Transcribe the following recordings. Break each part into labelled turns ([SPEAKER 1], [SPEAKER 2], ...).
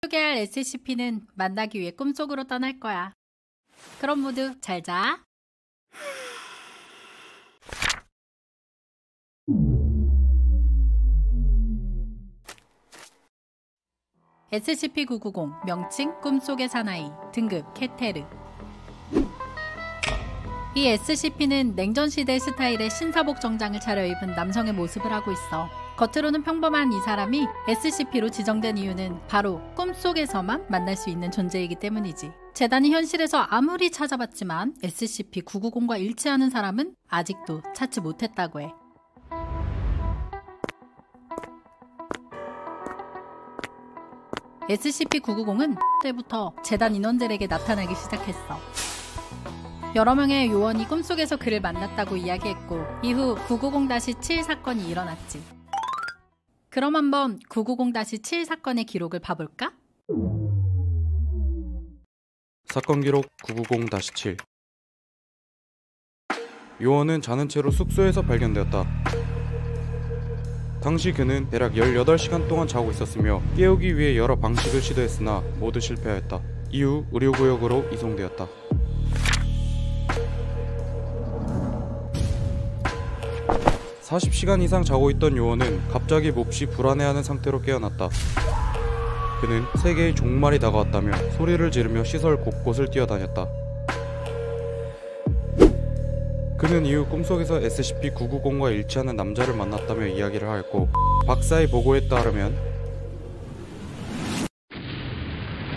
[SPEAKER 1] 소개할 SCP는 만나기 위해 꿈속으로 떠날 거야. 그럼 모두 잘 자. SCP-990 명칭 꿈속의 사나이 등급 케테르. 이 SCP는 냉전시대 스타일의 신사복 정장을 차려입은 남성의 모습을 하고 있어. 겉으로는 평범한 이 사람이 SCP로 지정된 이유는 바로 꿈속에서만 만날 수 있는 존재이기 때문이지. 재단이 현실에서 아무리 찾아봤지만 SCP-990과 일치하는 사람은 아직도 찾지 못했다고 해. SCP-990은 때부터 재단 인원들에게 나타나기 시작했어. 여러 명의 요원이 꿈속에서 그를 만났다고 이야기했고 이후 990-7 사건이 일어났지. 그럼 한번 990-7 사건의 기록을 봐볼까?
[SPEAKER 2] 사건 기록 990-7. 요원은 자는 채로 숙소에서 발견되었다. 당시 그는 대략 18시간 동안 자고 있었으며 깨우기 위해 여러 방식을 시도했으나 모두 실패하였다. 이후 의료구역으로 이송되었다. (40시간) 이상 자고 있던 요원은 갑자기 몹시 불안해하는 상태로 깨어났다. 그는 세계의 종말이 다가왔다며 소리를 지르며 시설 곳곳을 뛰어다녔다. 그는 이후 꿈속에서 SCP-990과 일치하는 남자를 만났다며 이야기를 하였고 박사의 보고에 따르면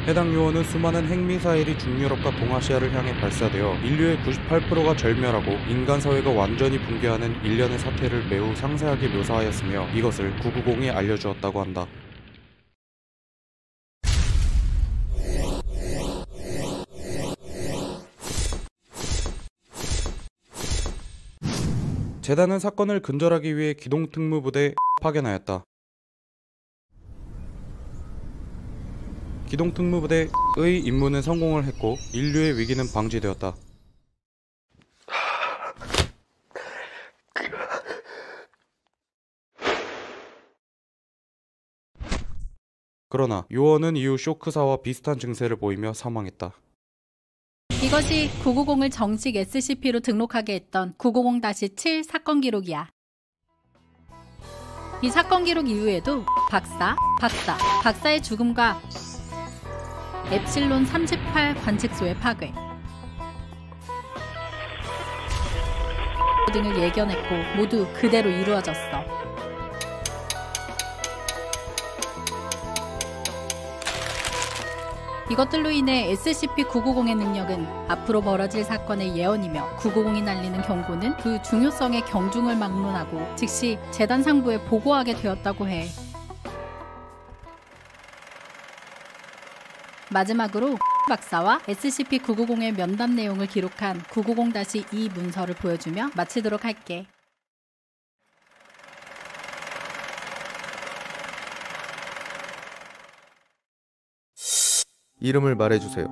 [SPEAKER 2] 해당 요원은 수많은 핵미사일이 중유럽과 동아시아를 향해 발사되어 인류의 98%가 절멸하고 인간 사회가 완전히 붕괴하는 일련의 사태를 매우 상세하게 묘사하였으며 이것을 990이 알려주었다고 한다. 재단은 사건을 근절하기 위해 기동특무부대 파견하였다. 기동특무부대의 임무는 성공을 했고 인류의 위기는 방지되었다. 그러나 요원은 이후 쇼크사와 비슷한 증세를 보이며 사망했다.
[SPEAKER 1] 이것이 990을 정식 SCP로 등록하게 했던 990-7 사건 기록이야. 이 사건 기록 이후에도 박사의 죽음과 엡실론 38 관측소의 파괴 등을 예견했고 모두 그대로 이루어졌어. 이것들로 인해 SCP-990의 능력은 앞으로 벌어질 사건의 예언이며 990이 날리는 경고는 그 중요성의 경중을 막론하고 즉시 재단 상부에 보고하게 되었다고 해. 마지막으로 박사와 SCP-990의 면담 내용을 기록한 990-2 문서를 보여주며 마치도록 할게.
[SPEAKER 3] 이름을 말해주세요.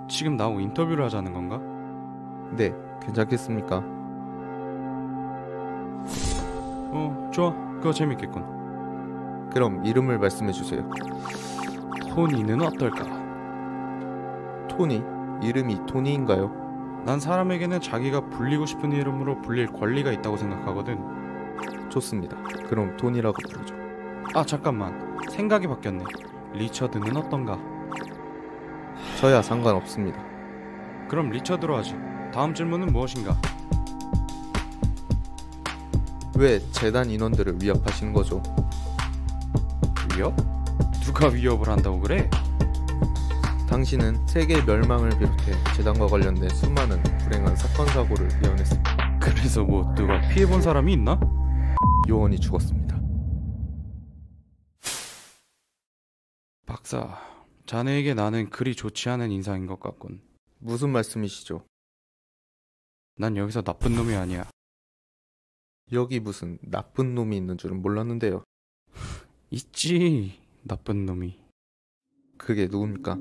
[SPEAKER 2] 지금 나하고 인터뷰를 하자는 건가?
[SPEAKER 3] 네, 괜찮겠습니까?
[SPEAKER 2] 좋아. 그거 재밌겠군.
[SPEAKER 3] 그럼 이름을 말씀해주세요.
[SPEAKER 2] 토니는 어떨까?
[SPEAKER 3] 토니? 이름이 토니인가요?
[SPEAKER 2] 난 사람에게는 자기가 불리고 싶은 이름으로 불릴 권리가 있다고 생각하거든.
[SPEAKER 3] 좋습니다. 그럼 토니라고 부르죠.
[SPEAKER 2] 아 잠깐만, 생각이 바뀌었네. 리처드는 어떤가?
[SPEAKER 3] 저야 상관없습니다.
[SPEAKER 2] 그럼 리처드로 하지. 다음 질문은 무엇인가?
[SPEAKER 3] 왜 재단 인원들을 위협하시는 거죠?
[SPEAKER 2] 위협? 누가 위협을 한다고 그래?
[SPEAKER 3] 당신은 세계 멸망을 비롯해 재단과 관련된 수많은 불행한 사건 사고를 예언했습니다.
[SPEAKER 2] 그래서 뭐 누가 피해본 사람이 있나?
[SPEAKER 3] 요원이 죽었습니다.
[SPEAKER 2] 박사, 자네에게 나는 그리 좋지 않은 인상인 것 같군.
[SPEAKER 3] 무슨 말씀이시죠?
[SPEAKER 2] 난 여기서 나쁜 놈이 아니야.
[SPEAKER 3] 여기 무슨 나쁜 놈이 있는 줄은 몰랐는데요.
[SPEAKER 2] 있지, 나쁜 놈이.
[SPEAKER 3] 그게 누굽니까?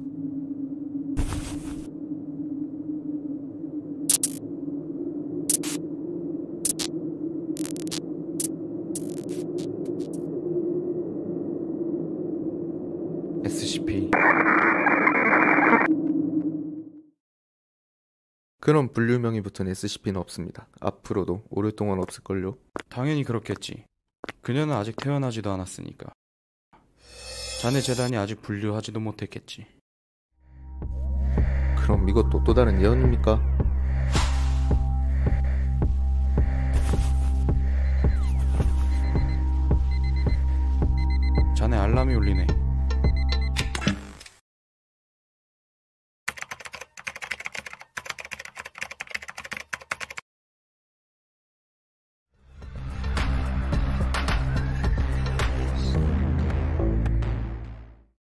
[SPEAKER 2] SCP.
[SPEAKER 3] 그런 분류명이 붙은 SCP는 없습니다. 앞으로도 오랫동안 없을걸요?
[SPEAKER 2] 당연히 그렇겠지. 그녀는 아직 태어나지도 않았으니까. 자네 재단이 아직 분류하지도 못했겠지.
[SPEAKER 3] 그럼 이것도 또 다른 예언입니까?
[SPEAKER 2] 자네 알람이 울리네.